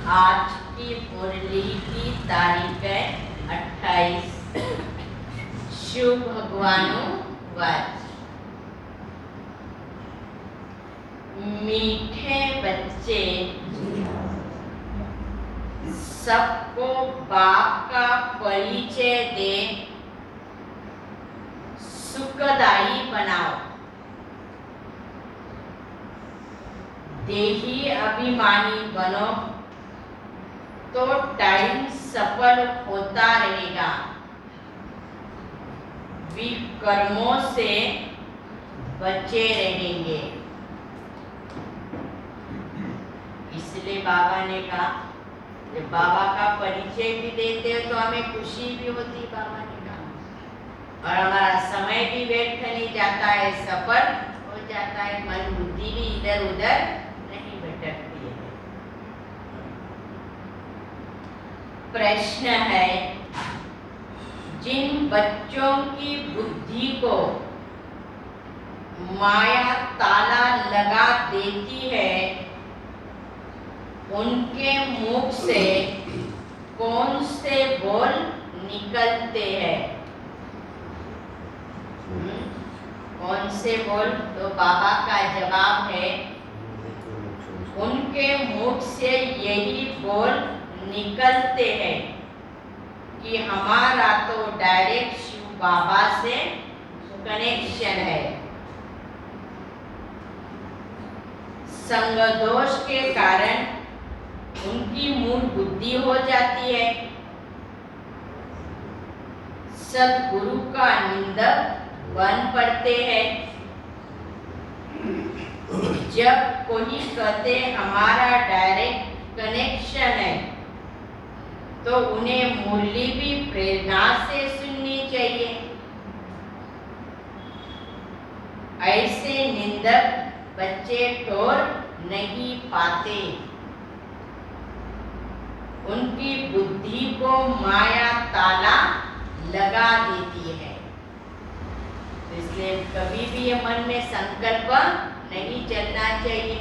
आज की मुरली की तारीख है 28। शिव भगवानु वाच। मीठे बच्चे सबको बाप का परिचय दे, सुखदायी बनाओ। देही अभिमानी बनो तो टाइम सफल होता रहेगा। विकर्मों से बचे रहेंगे। इसलिए बाबा ने कहा, जब बाबा का परिचय भी देते हो तो हमें खुशी भी होती। बाबा ने कहा, और हमारा समय भी व्यर्थ नहीं जाता है, सफल हो जाता है। मन बुद्धि भी इधर उधर नहीं भटकती है। प्रश्न है, जिन बच्चों की बुद्धि को माया ताला लगा देती है, उनके मुख से कौन से बोल निकलते हैं? कौन से बोल? तो बाबा का जवाब है, उनके मुख से यही बोल निकलते हैं कि हमारा तो डायरेक्ट शिव बाबा से कनेक्शन है। संग दोष के कारण उनकी मूल बुद्धि हो जाती है। सद्गुरु का निंदक बन पड़ते हैं। जब कोई कहते हमारा डायरेक्ट कनेक्शन है, तो उन्हें मुरली भी प्रेरणा से सुननी चाहिए। ऐसे निंदक बच्चे ठोर नहीं पाते। उनकी बुद्धि को माया ताला लगा देती है। इसलिए कभी भी ये मन में संकल्प नहीं चलना चाहिए।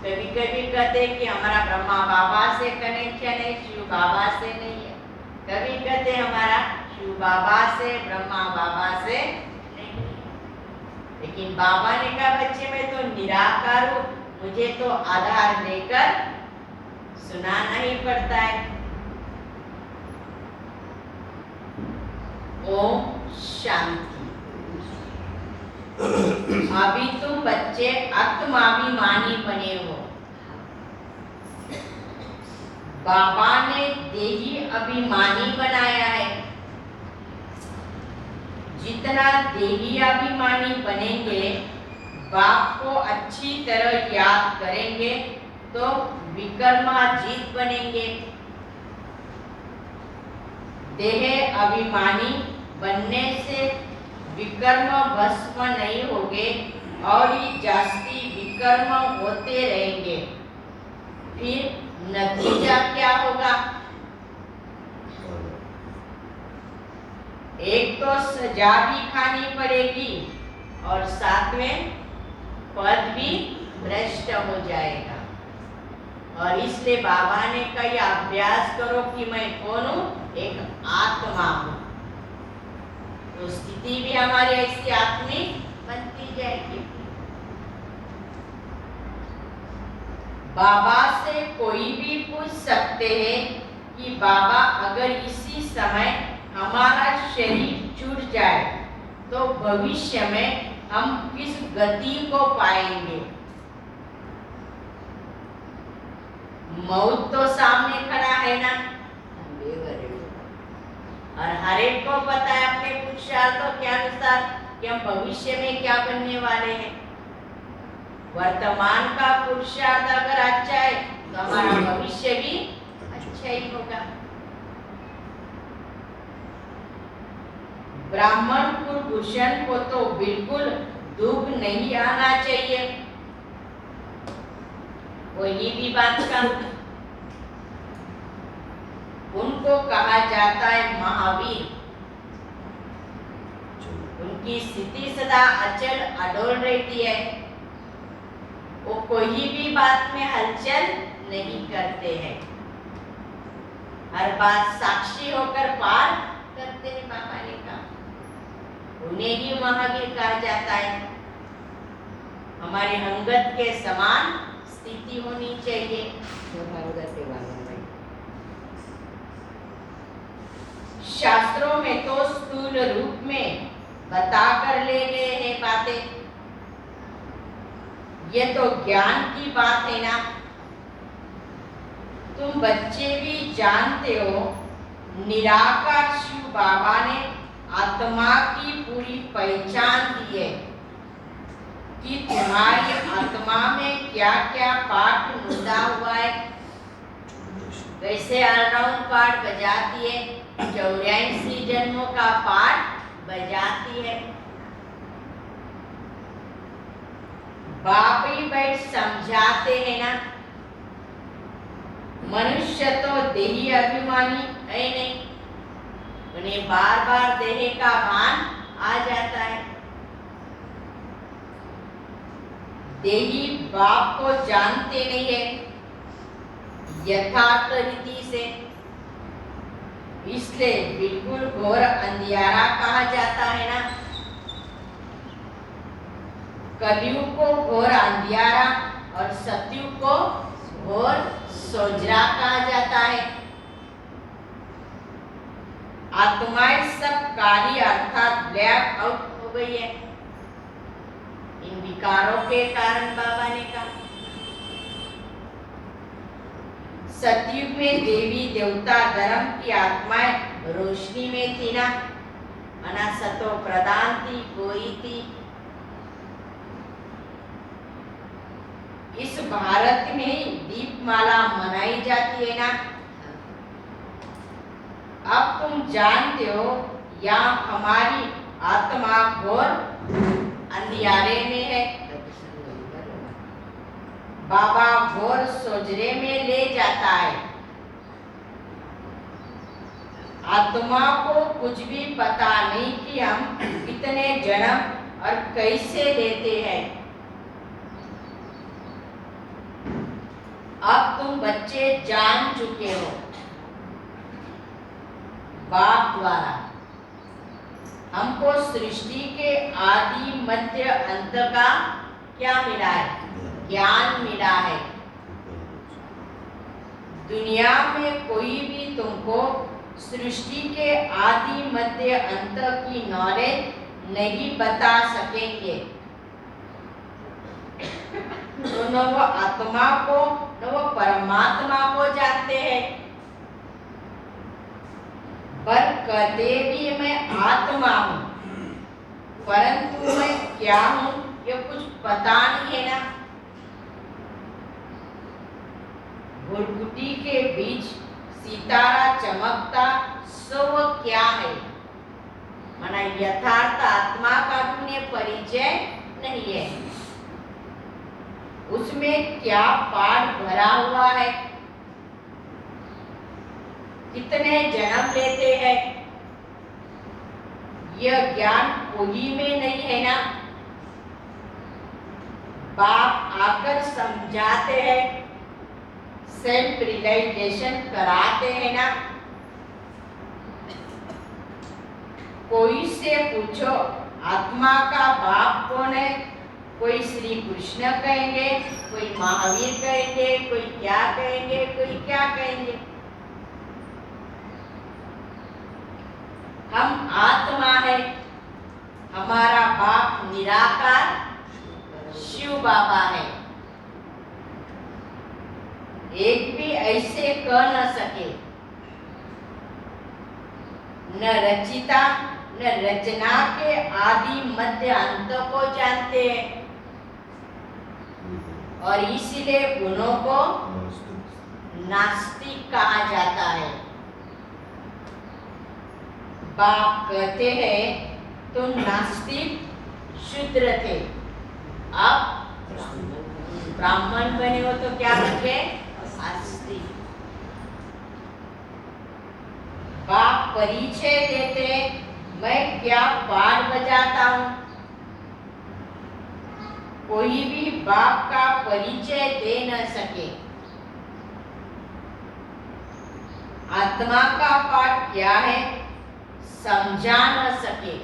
कभी कभी कहते कि हमारा ब्रह्मा बाबा से कनेक्शन है, शिव बाबा से नहीं है। कभी कहते हमारा शिव बाबा से, ब्रह्मा बाबा से नहीं है। लेकिन बाबा ने कहा, बच्चे मैं तो निराकार हूँ, मुझे तो आधार लेकर सुनाना ही पड़ता है। ओम शांति। अभी तुम बच्चे आत्माभिमानी बने हो। बाबा ने देही अभिमानी बनाया है। जितना देही अभिमानी बनेंगे, बाप को अच्छी तरह याद करेंगे, तो विकर्माजीत बनेंगे। देह अभिमानी बनने से विकर्म भस्म नहीं होंगे और ही जास्ती विकर्म होते रहेंगे। फिर नतीजा क्या होगा? एक तो सजा भी खानी पड़ेगी और साथ में पद भी भ्रष्ट हो जाएगा। और इसलिए बाबा ने कहा, अभ्यास करो कि मैं कौन हूँ? एक आत्मा हूँ। तो स्थिति भी हमारी ऐसी आत्मिक बनती जाएगी। बाबा से कोई भी पूछ सकते हैं कि बाबा, अगर इसी समय हमारा शरीर छूट जाए तो भविष्य में हम किस गति को पाएंगे? मौत तो सामने खड़ा है ना। और हर एक को पता है अपने पुरुषार्थों के अनुसार कि हम भविष्य में क्या बनने वाले हैं। वर्तमान का पुरुषार्थ अगर अच्छा है तो हमारा भविष्य भी अच्छा ही होगा। ब्राह्मण कुलभूषण को तो बिल्कुल दुख नहीं आना चाहिए। वही भी बात का उनको कहा जाता है महावीर। उनकी स्थिति सदा अचल अडोल रहती है। वो कोई भी बात में हलचल नहीं करते हैं। हर बात साक्षी होकर पार करते हैं। बाबा ने कहा उन्हें ही महावीर कहा जाता है। हमारी अंगत के समान स्थिति होनी चाहिए। शास्त्रों में तो स्थूल रूप में बता कर ले गए हैं बातें। ये तो ज्ञान की बात है ना। तुम बच्चे भी जानते हो, निराकार शिव बाबा ने आत्मा की पूरी पहचान दी है कि तुम्हारी आत्मा में क्या क्या पार्ट मुद्दा हुआ है। वैसे ऑलराउंड पार्ट बजाती है, 84 जन्मों का पार्ट बजाती है। बाप ही बैठ समझाते हैं ना। मनुष्य तो देही अभिमानी है नहीं, उन्हें बार बार देह का भान आ जाता है। देही बाप को जानते नहीं है यथार्थ रीति से, इसलिए बिल्कुल घोर अंधियारा कहा जाता है ना। कलयुग को घोर अंधियारा और सतयुग को घोर सोजरा कहा जाता है। आत्माएं सब काली अर्थात ब्लैक आउट हो गई है इन विकारों के कारण। बाबा ने कहा सतयुग में देवी देवता धर्म की आत्माएं रोशनी में थी ना, अनासतो प्रदान थी, गोई थी। इस भारत में ही दीपमाला मनाई जाती है ना। अब तुम जानते हो या हमारी आत्मा घोर अंधियारे में है, बाबा घोर सोजरे में ले जाता है। आत्मा को कुछ भी पता नहीं कि हम कितने जन्म और कैसे लेते हैं। अब तुम बच्चे जान चुके हो बाप द्वारा हमको सृष्टि के आदि मध्य अंत का क्या मिला है? ज्ञान मिला है। दुनिया में कोई भी तुमको सृष्टि के आदि मध्य अंत की नॉलेज नहीं बता सकेंगे। तो न वो आत्मा को न वो परमात्मा को जानते हैं, पर कहते भी मैं आत्मा हूँ, परंतु मैं क्या हूँ ये कुछ पता नहीं है ना। भुरभुटी के बीच सितारा चमकता सो वो क्या है? माना यथार्थ आत्मा का भी उन्हें परिचय नहीं है। उसमें क्या पाठ भरा हुआ है, कितने जन्म लेते हैं, यह ज्ञान कोई में नहीं है ना। बाप आकर समझाते हैं, सेल्फ रियलाइजेशन कराते हैं ना। कोई से पूछो आत्मा का बाप कौन है, कोई श्री कृष्ण कहेंगे, कोई महावीर कहेंगे, कोई क्या कहेंगे, कोई क्या कहेंगे। हम आत्मा है, हमारा बाप निराकार शिव बाबा है। एक भी ऐसे कह न सके, न रचिता न रचना के आदि मध्य अंत को जानते हैं, और इसलिए गुणों को नास्तिक कहा जाता है। बाप कहते हैं तुम नास्तिक शूद्र थे, अब ब्राह्मण बने हो तो क्या बन गए? आस्तिक। बाप परिचय देते मैं क्या पाठ बजाता हूँ। कोई भी बाप का परिचय दे न सके। आत्मा का पाठ क्या है? समझा न सके।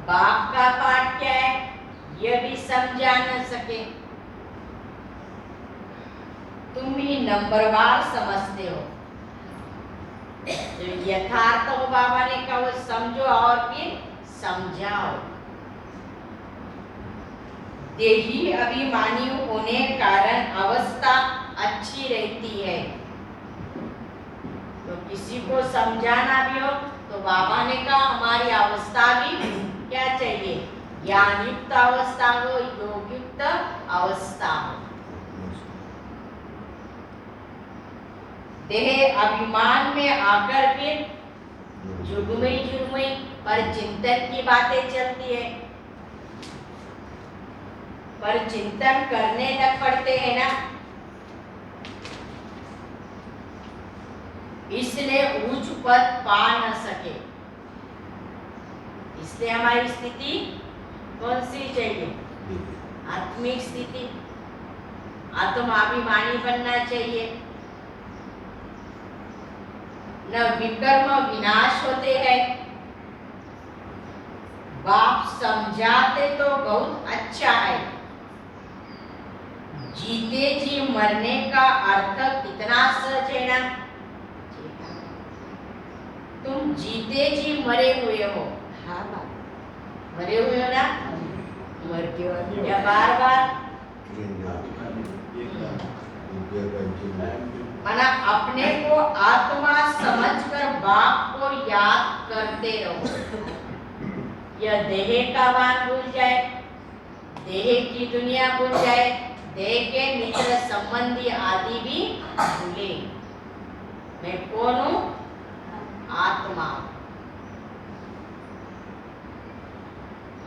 बाप का पाठ क्या है? यह भी समझा न सके। तुम ही नंबरवार समझते हो। जो यथार्थ हो बाबा ने कहा वो समझो और फिर समझाओ। देही अभिमानी होने कारण अवस्था अच्छी रहती है। तो किसी को समझाना भी हो तो बाबा ने कहा हमारी अवस्था भी क्या चाहिए? ज्ञान युक्त अवस्था हो, योग युक्त अवस्था हो। देह अभिमान में आकर फिर जुगमई पर चिंतन की बातें चलती है। पर चिंतन करने लग पड़ते हैं ना, इसलिए उच्च पद पा न सके। इसलिए हमारी स्थिति कौन सी चाहिए? आत्मिक स्थिति। आत्माभिमानी बनना चाहिए। न विकर्म विनाश होते हैं। बाप समझाते तो बहुत अच्छा है। जीते जी मरने का अर्थ कितना सच है ना। तुम जीते जी मरे हुए हो। हाँ मरे हुए हो ना। मर के या बार बार माना अपने को आत्मा समझकर बाप को याद करते रहो। यह देह का भान भूल जाए, देह की दुनिया भूल जाए, देह के मित्र संबंधी आदि भी भूले। मैं कौन हूँ? आत्मा।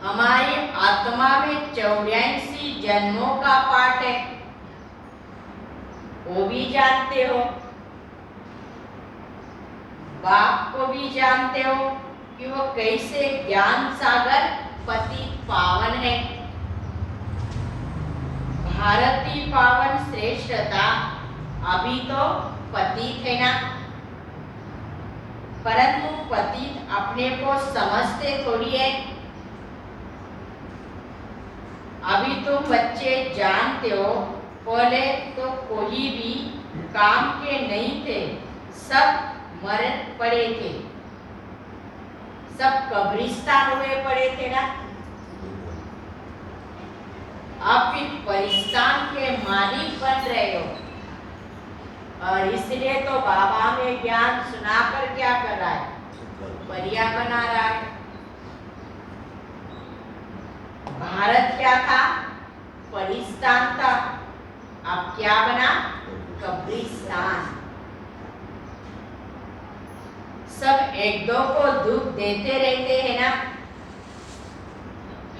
हमारी आत्मा में 84 जन्मों का पाठ है, वो भी जानते हो। बाप को भी जानते हो कि वो कैसे ज्ञान सागर पति पावन है। भारती पावन श्रेष्ठता अभी तो पतित है ना, परंतु पतित अपने को समझते थोड़ी है। अभी तुम बच्चे जानते हो, पहले तो कोई भी काम के नहीं थे, सब मर पड़े थे, सब कब्रिस्तान हुए पड़े थे ना। आप फिर परिस्तान के मालिक बन रहे हो। और इसलिए तो बाबा में ज्ञान सुनाकर क्या कर रहा है? परिया बना रहा है। भारत क्या था? परिस्तान था। अब क्या बना? कब्रिस्तान। सब एक दो को दुख देते रहते हैं ना।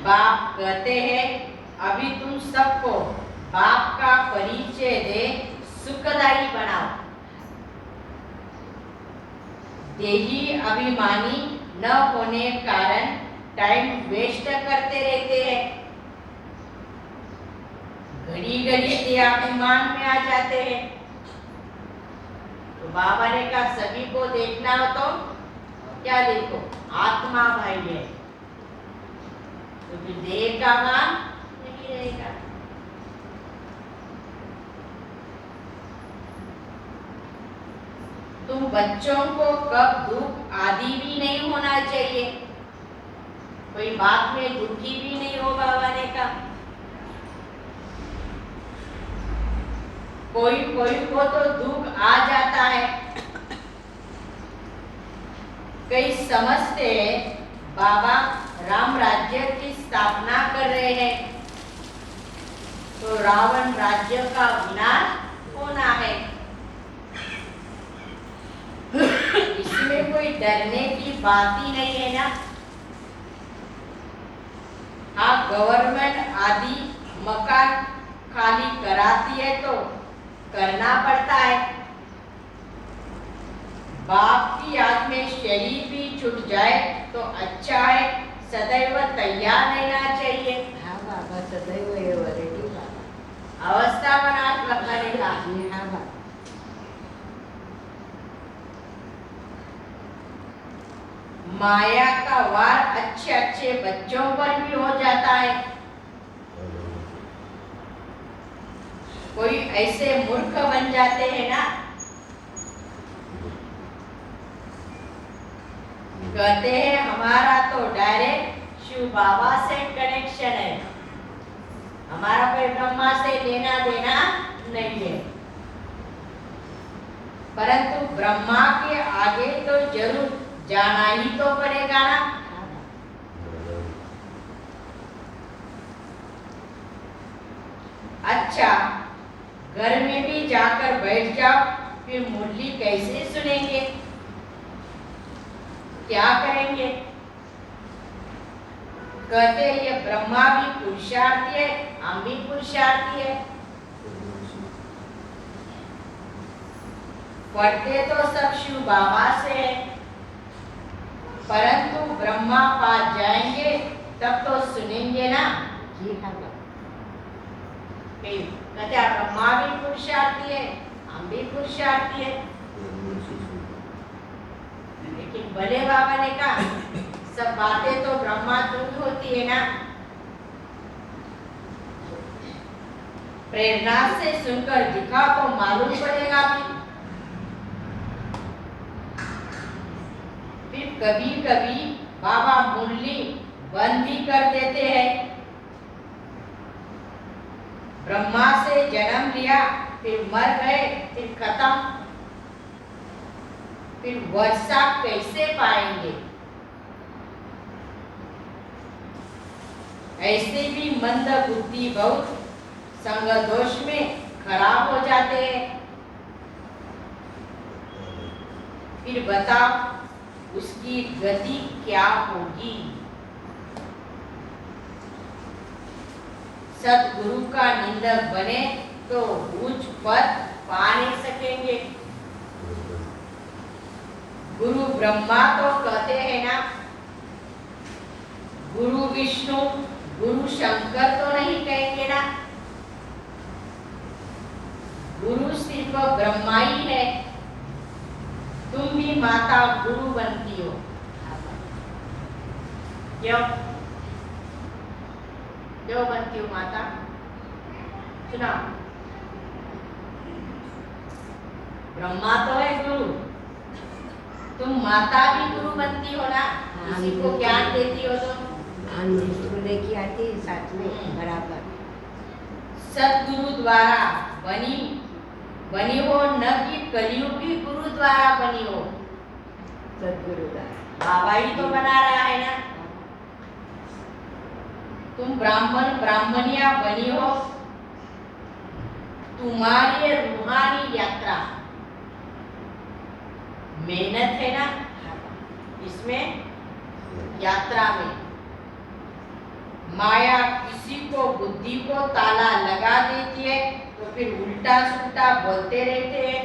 बाप कहते हैं अभी तुम सबको बाप का परिचय दे, सुखदायी बनाओ। देही अभिमानी न होने कारण टाइम वेस्ट करते रहते हैं। घड़ी घड़ी देहाभिमान में आ जाते हैं। तो बाबा ने कहा सभी को देखना हो तो क्या देखो? आत्मा भाई है, तो फिर देह का मान नहीं रहेगा। तुम बच्चों को कब दुख आदि भी नहीं होना चाहिए, कोई बात में दुखी भी नहीं हो। बाबा ने कहा कोई कोई को तो दुख आ जाता है। कई समझते हैं बाबा राम राज्य की स्थापना कर रहे हैं, तो रावण राज्य का विनाश होना है। इसमें कोई डरने की बात ही नहीं है ना। हाँ, गवर्नमेंट आदि मकान खाली कराती है तो करना पड़ता है। बाप की याद में शरीर भी छूट जाए तो अच्छा है, सदैव तैयार रहना चाहिए। हाँ बाबा, सदैव ये रेडी बाबा। अवस्था बना बनेगा। हाँ बाबा, माया का वार अच्छे अच्छे बच्चों पर भी हो जाता है। कोई ऐसे मूर्ख बन जाते हैं ना, कहते हैं हमारा तो डायरेक्ट शिव बाबा से कनेक्शन है, हमारा कोई ब्रह्मा से लेना देना नहीं है। परंतु ब्रह्मा के आगे तो जरूर जाना ही तो पड़ेगा ना। अच्छा, घर में भी जाकर बैठ जाओ, फिर मुरली कैसे सुनेंगे, क्या करेंगे? कहते ये ब्रह्मा भी पुरुषार्थी है, हम भी पुरुषार्थी है। पढ़ते तो सब शिव बाबा से है, परंतु ब्रह्मा पास जाएंगे तब तो सुनेंगे ना। जी हाँ। कहते ब्रह्मा भी पुरुषार्थी है, हम भी पुरुषार्थी है। लेकिन भले बाबा ने कहा सब बातें तो ब्रह्मा तुम होती है ना, प्रेरणा से सुनकर दिखा तो मालूम पड़ेगा। फिर कभी कभी बाबा मुरली बंद भी कर देते हैं। ब्रह्मा से जन्म लिया, फिर मर गए, फिर खत्म, फिर वर्षा कैसे पाएंगे? ऐसे भी मंद बुद्धि बहुत संग दोष में खराब हो जाते हैं। फिर बताओ उसकी गति क्या होगी? सतगुरु का निंदक बने तो उच्च पद पा नहीं सकेंगे। गुरु ब्रह्मा तो कहते हैं ना, गुरु विष्णु गुरु शंकर तो नहीं कहेंगे ना, गुरु सिर्फ ब्रह्मा ही है। तुम भी माता गुरु बनती हो, क्यों क्यों बनती हो माता? सुना, ब्रह्मा तो है गुरु, तुम माता भी गुरु बनती हो ना, किसी को ज्ञान देती हो तो लेके आती है साथ में बराबर। सतगुरु द्वारा बनी हो, न कि कलियुगी गुरु द्वारा बनी हो। सतगुरु बाबा ही तो बना रहा है ना। तुम ब्राह्मण ब्राह्मणिया बनी हो, तुम्हारी रूहानी यात्रा मेहनत है ना इसमें, यात्रा में माया किसी को बुद्धि को ताला लगा देती है तो फिर उल्टा सुल्टा बोलते रहते हैं,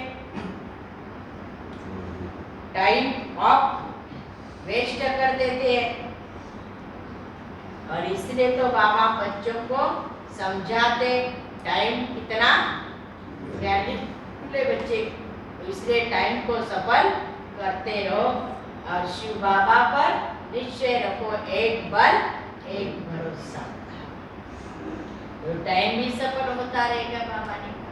टाइम ऑफ वेस्ट कर देते हैं। और इसलिए तो बाबा बच्चों को समझाते टाइम कितना वैल्यूबल बच्चे, तो इसलिए टाइम को सफल करते रहो और शिव बाबा पर निश्चय रखो, एक बल एक भरोसा, तो टाइम भी सफल होता रहेगा। बाबा ने कहा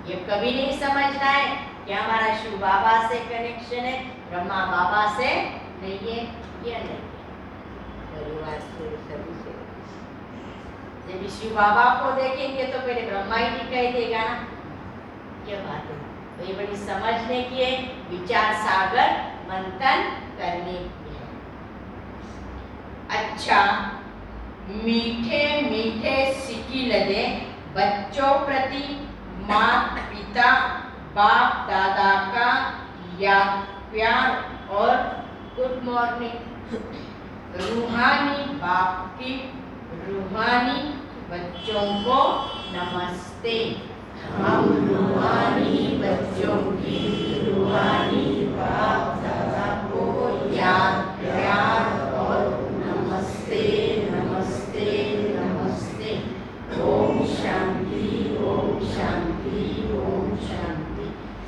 ये कभी नहीं समझना है कि हमारा शिव बाबा से कनेक्शन है, ब्रह्मा बाबा से नहीं है, ये नहीं है। परिवार से सभी से जब शिव बाबा को देखेंगे तो पहले ब्रह्मा ही दिखाई देगा ना, ये बात है। तो ये बड़ी समझने की है, विचार सागर मंथन करने की है। अच्छा, मीठे मीठे सिक्की लदे बच्चों प्रति माता पिता बाप दादा का याद प्यार और गुड मॉर्निंग। रूहानी बाप की रूहानी बच्चों को नमस्ते। हम रूहानी बच्चों की रूहानी बाप दादा को याद प्यार और नमस्ते नमस्ते नमस्ते। ओम शांति ओम शांति ओम शांति।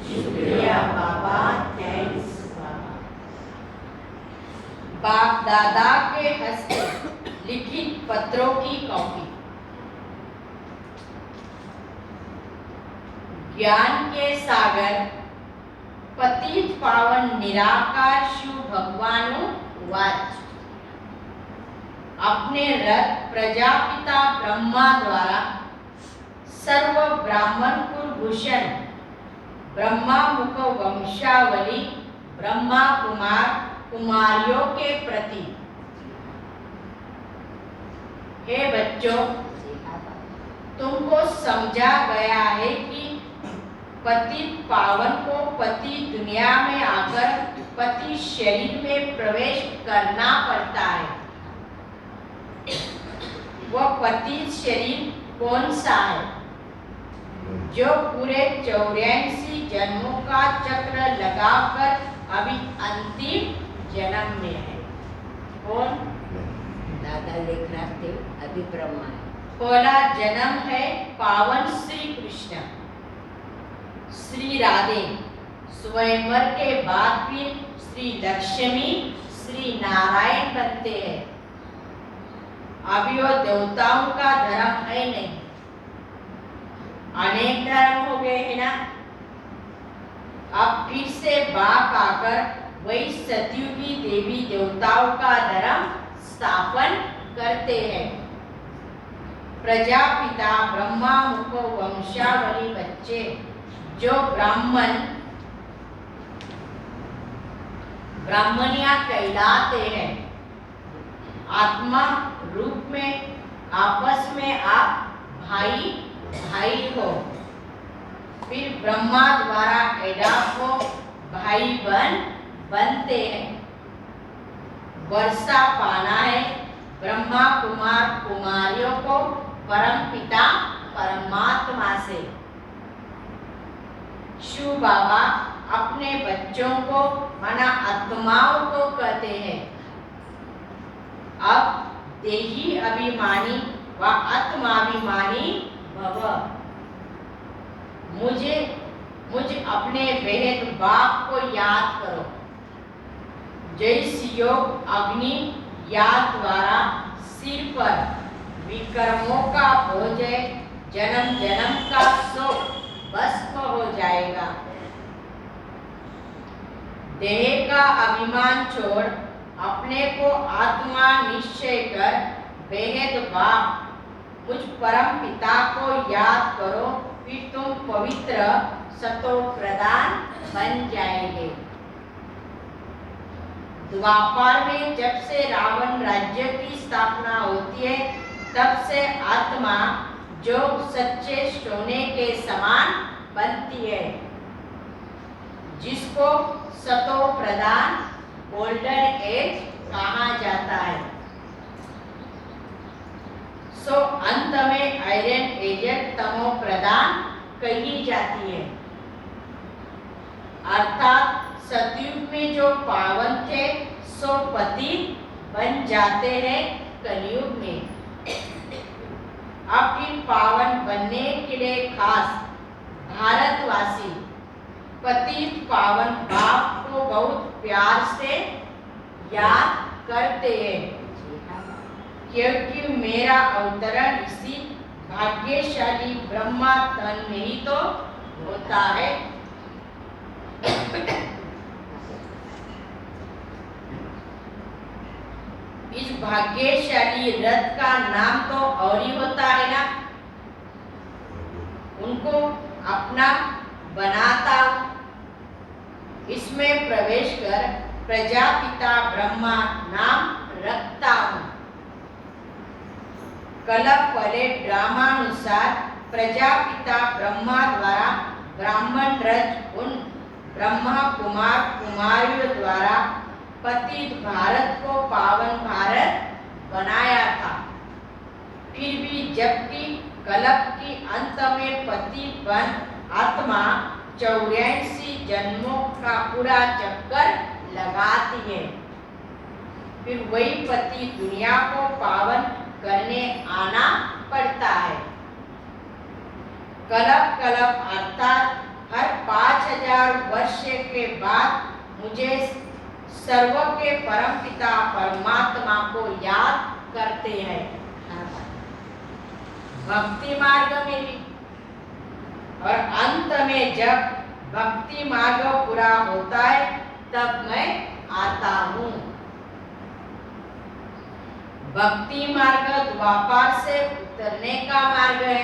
शुक्रिया बाबा, थैंक्स बाबा। दादा के हस्ते लिखित पत्रों की कॉपी। ज्ञान के सागर पतित पावन निराकार शिव भगवानु वाच। अपने रथ प्रजापिता ब्रह्मा द्वारा सर्व ब्राह्मण कुल भूषण ब्रह्मा मुख वंशावली ब्रह्मा कुमार कुमारियों के प्रति। हे बच्चों, तुमको समझा गया है कि पतित पावन को पति दुनिया में आकर पति शरीर में प्रवेश करना पड़ता है। वह पति शरीर कौन सा है जो पूरे 84 जन्मों का चक्र लगाकर अभी अंतिम जन्म में है? कौन? दादा लिख रहे थे, अभी ब्रह्मा है। पहला जन्म है पावन श्री कृष्ण श्री राधे। स्वयंवर के बाद फिर श्री लक्ष्मी श्री नारायण बनते हैं। अभी वो देवताओं का धर्म है नहीं, अनेक धर्म हो गए हैं ना। अब फिर से बाप आकर वही सतयुगी देवी देवताओं का धर्म स्थापन करते हैं। प्रजापिता ब्रह्मा मुख वंशावली बच्चे जो ब्राह्मणिया कहलाते हैं, आत्मा रूप में आपस में आप भाई भाई हो। फिर ब्रह्मा द्वारा एडा को भाई बहन बनते हैं। वर्षा पाना है ब्रह्मा कुमार कुमारियों को परम पिता परमात्मा से। शिव बाबा अपने बच्चों को माना आत्माओं को कहते हैं, अब देही अभिमानी व आत्माभिमानी भव। मुझ अपने बेहद बाप को याद करो। जैसे योग अग्नि याद द्वारा सिर पर विकर्मों का बोझ है, जन्म जन्म का शोक भस्म हो जाएगा। देह का अभिमान छोड़ अपने को आत्मा निश्चय कर बेहद बाप मुझ परम पिता को याद करो, फिर तुम पवित्र सतो प्रदान बन जाएंगे। द्वापर में जब से रावण राज्य की स्थापना होती है, तब से आत्मा जो सच्चे सोने के समान बनती है, जिसको सतो प्रदान गोल्डन एज कहा जाता है। सो अंत में आयरन एज तमो प्रदान कही जाती है। अर्थात सतयुग में जो पावन थे सो पति बन जाते हैं कलयुग में। अब फिर पावन बनने के लिए खास भारतवासी पतित पावन बाप को बहुत प्यार से याद करते हैं, क्योंकि मेरा अवतरण इसी भाग्यशाली ब्रह्मा तन में ही तो होता है। इस भाग्यशाली रथ का नाम तो और ही होता है ना, उनको अपना बनाता। इसमें प्रवेश कर प्रजापिता ब्रह्मा नाम रखता हूँ। कलप पहले ड्रामानुसार प्रजापिता ब्रह्मा द्वारा ब्राह्मण रज उन ब्रह्मा कुमार कुमारियों द्वारा पतित भारत को पावन भारत बनाया था। फिर भी जबकि कलप की अंत में पतित बन आत्मा 84 जन्मों का पूरा चक्कर लगाती है, फिर वही पति दुनिया को पावन करने आना पड़ता है। कलप कलप अर्थात हर 5000 वर्ष के बाद मुझे सर्व के परम पिता परमात्मा को याद करते हैं। हाँ बाबा। भक्ति मार्ग में भी, और अंत में जब भक्ति मार्ग पूरा होता है तब मैं आता हूँ। भक्ति मार्ग द्वापर से उतरने का मार्ग है।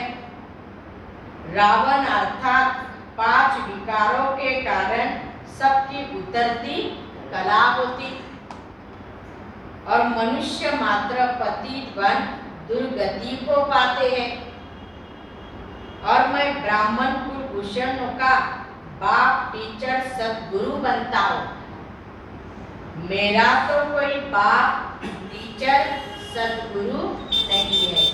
रावण अर्थात 5 विकारों के कारण सबकी उतरती कला होती और मनुष्य मात्र पतित बन दुर्गति को पाते हैं। और मैं ब्राह्मण कुलभूषणों का बाप टीचर सद्गुरु बनता हूँ। मेरा तो कोई बाप टीचर सद्गुरु नहीं है।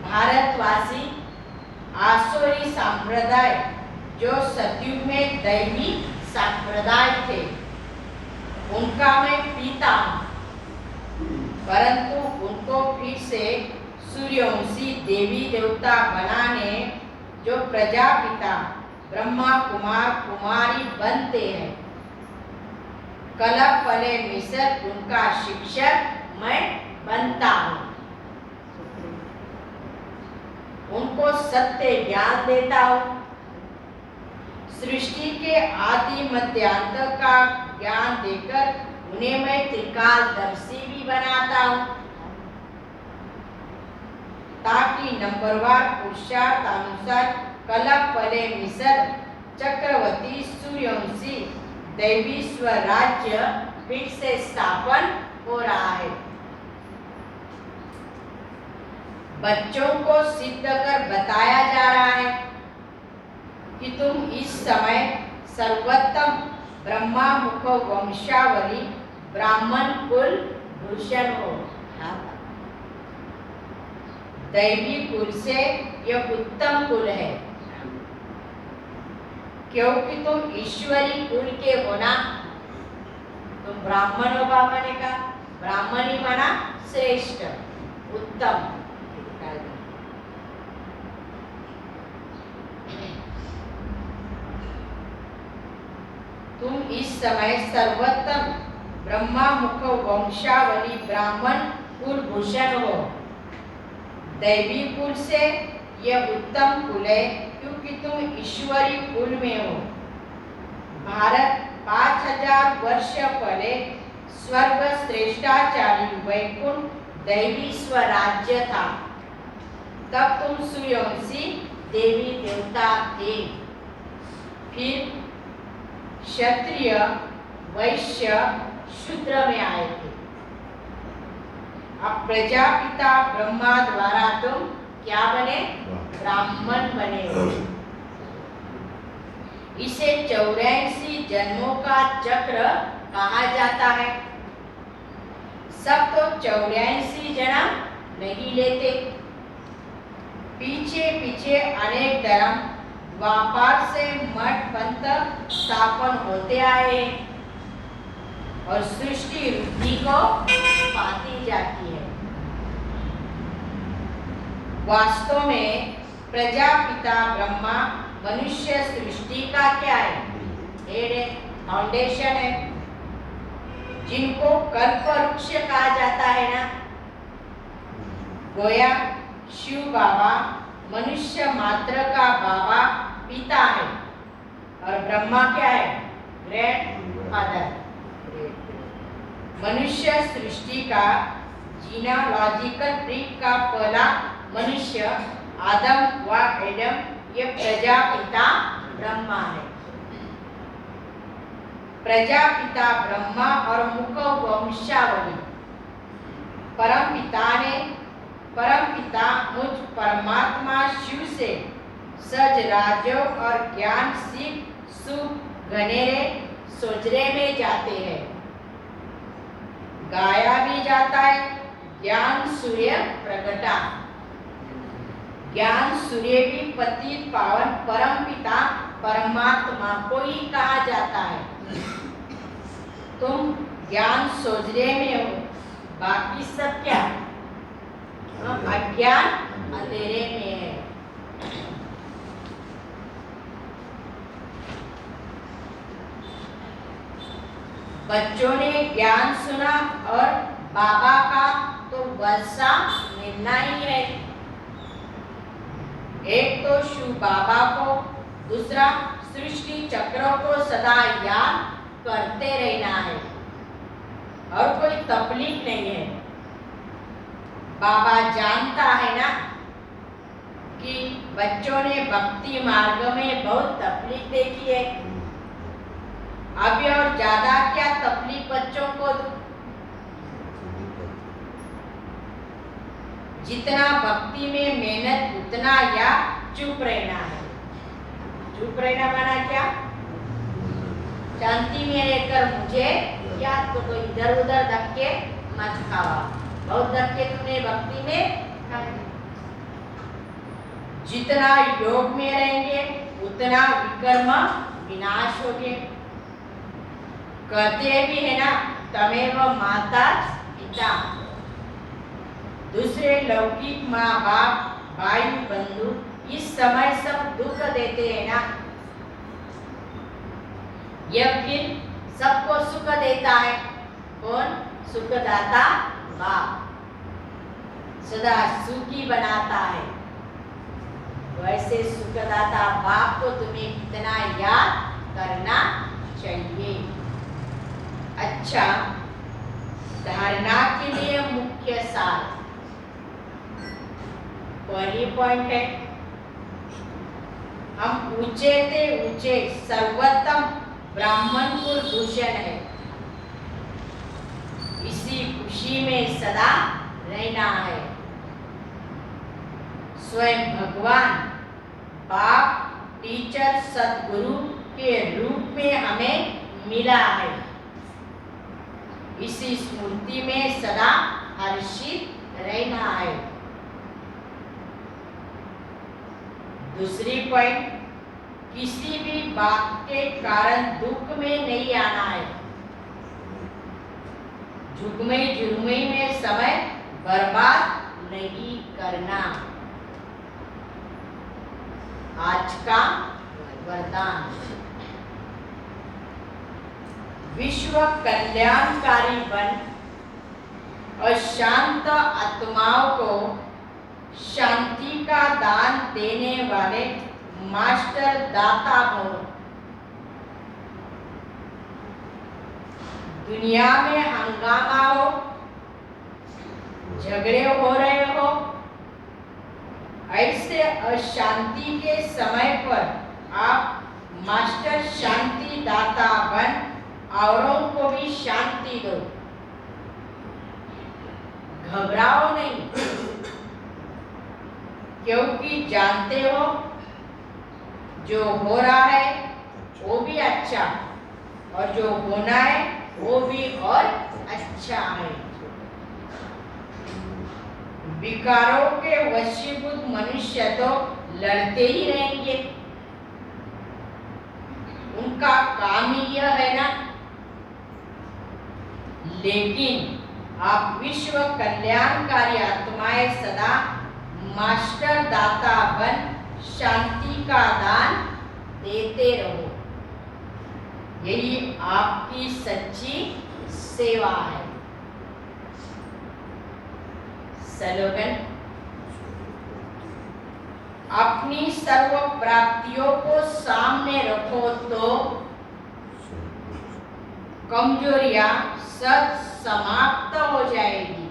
भारतवासी आसुरी संप्रदाय जो सतयुग में दैवी संप्रदाय थे, उनका मैं पिता हूँ, परंतु उनको फिर से सूर्यवंशी देवी देवता बनाने जो प्रजापिता ब्रह्मा कुमार कुमारी बनते हैं, कलप पले मिसर उनका शिक्षक मैं बनता हूँ। उनको सत्य ज्ञान देता हूँ। सृष्टि के आदि मध्यांत का ज्ञान देकर उन्हें मैं त्रिकालदर्शी भी बनाता हूँ, ताकि नंबरवार पुरुषार्थ अनुसार कलप पले मिसर चक्रवर्ती सूर्यवंशी दैवी स्वराज्य फिर से स्थापन हो रहा है। बच्चों को सिद्ध कर बताया जा रहा है कि तुम इस समय सर्वोत्तम ब्रह्मा मुख वंशावली ब्राह्मण कुल भूषण हो। हाँ दैवी कुल से यह उत्तम कुल है, क्योंकि तुम ईश्वरी कुल के होना। तुम ब्राह्मण हो, बाबा ने कहा ब्राह्मण ही बना श्रेष्ठ उत्तम। तुम इस समय सर्वोत्तम ब्रह्मा मुख वंशावली ब्राह्मण कुल भूषण हो। दैवी कुल से यह उत्तम कुल है, क्योंकि तुम ईश्वरी कुल में हो। भारत 5000 वर्ष पहले स्वर्ग श्रेष्ठाचार्य वैकुंठ दैवी स्वराज्य था। तब तुम सूर्यवंशी देवी देवता थे। फिर क्षत्रिय वैश्य शूद्र में आए थे। अब प्रजापिता ब्रह्मा द्वारा तुम क्या बने? ब्राह्मण बने हो। इसे 84 जन्मों का चक्र कहा जाता है। सब तो 84 जन्म नहीं लेते, पीछे पीछे अनेक धर्म द्वापर से मठ पंथ स्थापन होते आए और सृष्टि वृद्धि को पाती जाती है। वास्तव में प्रजापिता ब्रह्मा मनुष्य सृष्टि का क्या है? हेड है, फाउंडेशन है, जिनको कल्प वृक्ष कहा जाता है ना। गोया शिव बाबा मनुष्य मात्र का बाबा पिता है और ब्रह्मा क्या है? Grand father. मनुष्य सृष्टि का जीनोलॉजिकल ट्री का पहला मनुष्य आदम व एडम, ये प्रजापिता ब्रह्मा है। प्रजापिता ब्रह्मा और मुख वंशावली परमपिता मुझ परमात्मा शिव से सज राजयोग और ज्ञान सीख सुख घनेरे सोचने में जाते हैं। गाया भी जाता है ज्ञान सूर्य प्रगटा। ज्ञान सूर्य भी पतित पावन परम पिता परमात्मा को ही कहा जाता है। तुम ज्ञान सोचने में हो, बाकी सब क्या? अज्ञान अंधेरे में है। बच्चों ने ज्ञान सुना और बाबा का तो वर्षा मिलना ही है। एक तो शिव बाबा को, दूसरा सृष्टि चक्रों को सदा याद करते रहना है और कोई तकलीफ नहीं है। बाबा जानता है ना कि बच्चों ने भक्ति मार्ग में बहुत तकलीफ देखी है। अभी और ज्यादा क्या तकलीफ बच्चों को, जितना भक्ति में मेहनत उतना या चुप रहना है। चुप रहना माना क्या? शांति में रहकर मुझे याद करो, इधर उधर धक्के मत खावा। बहुत धक्के तुमने भक्ति में खाए। जितना योग में रहेंगे उतना विकर्म विनाश होगे। कहते भी है ना, तमेव माता पिता। दूसरे लौकिक माँ बाप भाई बंधु इस समय सब दुख देते हैं ना, यह फिर सबको सुख देता है। कौन? सुखदाता बाप सदा सुखी बनाता है। वैसे सुखदाता बाप को तुम्हें कितना याद करना चाहिए। अच्छा, धारणा के लिए मुख्य सार पहली पॉइंट है, हम ऊंचे से ऊंचे सर्वोत्तम ब्राह्मण कुल भूषण है। इसी खुशी में सदा रहना है। स्वयं भगवान बाप टीचर सद्गुरु के रूप में हमें मिला है। इसी स्मृति में सदा हर्षित रहना है। दूसरी पॉइंट, किसी भी बात के कारण दुख में नहीं आना है। झुकमई जुर्मई में समय बर्बाद नहीं करना। आज का वरदान, विश्व कल्याणकारी बन और शांत आत्माओं को शांति का दान देने वाले मास्टर दाता भव। दुनिया में हंगामा हो, झगड़े हो रहे हो, ऐसे अशांति के समय पर आप मास्टर शांति दाता बन औरों को भी शांति दो। घबराओ नहीं, क्योंकि जानते हो जो हो रहा है वो भी अच्छा और जो होना है वो भी और अच्छा है। विकारों के वशीभूत मनुष्य तो लड़ते ही रहेंगे, उनका काम ही यह है ना। लेकिन आप विश्व कल्याणकारी आत्माएं सदा मास्टर दाता बन शांति का दान देते रहो। यही आपकी सच्ची सेवा है। स्लोगन, अपनी सर्व प्राप्तियों को सामने रखो तो कमजोरियां सब समाप्त हो जाएगी।